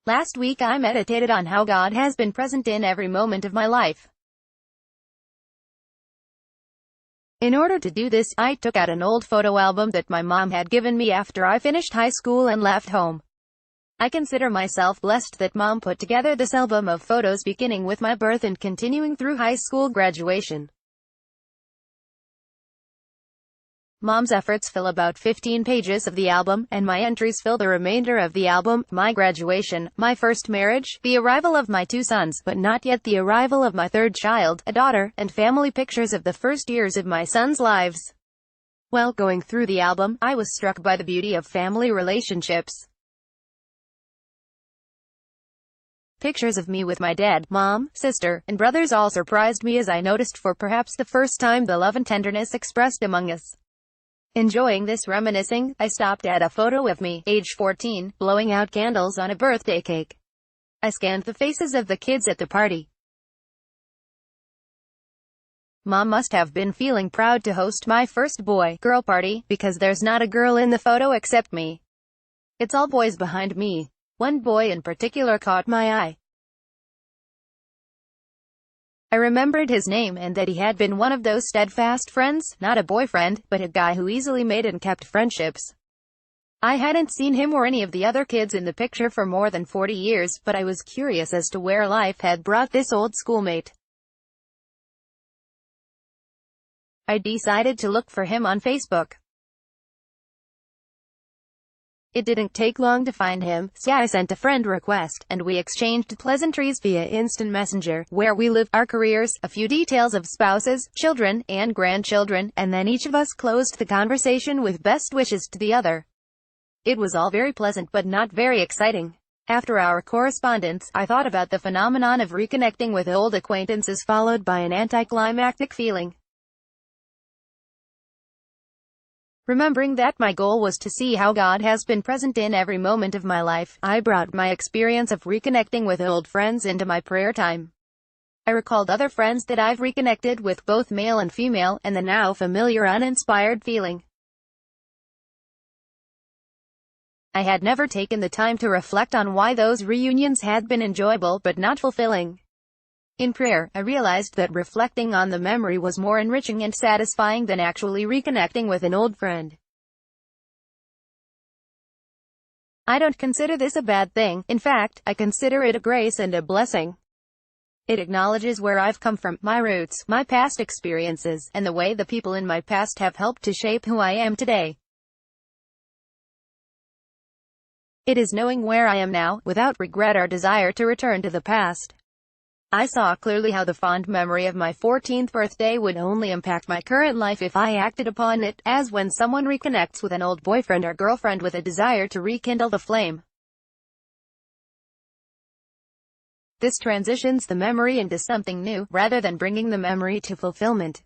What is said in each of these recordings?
Last week I meditated on how God has been present in every moment of my life. In order to do this, I took out an old photo album that my mom had given me after I finished high school and left home. I consider myself blessed that Mom put together this album of photos beginning with my birth and continuing through high school graduation. Mom's efforts fill about 15 pages of the album, and my entries fill the remainder of the album: my graduation, my first marriage, the arrival of my 2 sons, but not yet the arrival of my 3rd child, a daughter, and family pictures of the first years of my sons' lives. While going through the album, I was struck by the beauty of family relationships. Pictures of me with my dad, mom, sister, and brothers all surprised me as I noticed for perhaps the first time the love and tenderness expressed among us. Enjoying this reminiscing, I stopped at a photo of me, age 14, blowing out candles on a birthday cake. I scanned the faces of the kids at the party. Mom must have been feeling proud to host my first boy-girl party, because there's not a girl in the photo except me. It's all boys behind me. One boy in particular caught my eye. I remembered his name and that he had been one of those steadfast friends, not a boyfriend, but a guy who easily made and kept friendships. I hadn't seen him or any of the other kids in the picture for more than 40 years, but I was curious as to where life had brought this old schoolmate. I decided to look for him on Facebook. It didn't take long to find him, so I sent a friend request, and we exchanged pleasantries via instant messenger, where we live, our careers, a few details of spouses, children, and grandchildren, and then each of us closed the conversation with best wishes to the other. It was all very pleasant but not very exciting. After our correspondence, I thought about the phenomenon of reconnecting with old acquaintances followed by an anticlimactic feeling. Remembering that my goal was to see how God has been present in every moment of my life, I brought my experience of reconnecting with old friends into my prayer time. I recalled other friends that I've reconnected with, both male and female, and the now familiar uninspired feeling. I had never taken the time to reflect on why those reunions had been enjoyable but not fulfilling. In prayer, I realized that reflecting on the memory was more enriching and satisfying than actually reconnecting with an old friend. I don't consider this a bad thing. In fact, I consider it a grace and a blessing. It acknowledges where I've come from, my roots, my past experiences, and the way the people in my past have helped to shape who I am today. It is knowing where I am now, without regret or desire to return to the past. I saw clearly how the fond memory of my 14th birthday would only impact my current life if I acted upon it, as when someone reconnects with an old boyfriend or girlfriend with a desire to rekindle the flame. This transitions the memory into something new, rather than bringing the memory to fulfillment.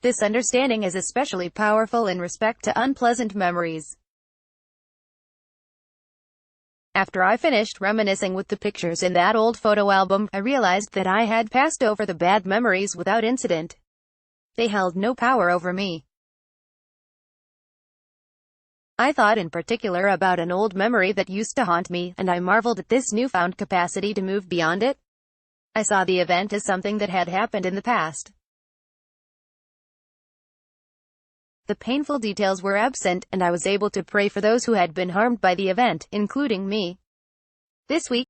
This understanding is especially powerful in respect to unpleasant memories. After I finished reminiscing with the pictures in that old photo album, I realized that I had passed over the bad memories without incident. They held no power over me. I thought in particular about an old memory that used to haunt me, and I marveled at this newfound capacity to move beyond it. I saw the event as something that had happened in the past. The painful details were absent, and I was able to pray for those who had been harmed by the event, including me. This week,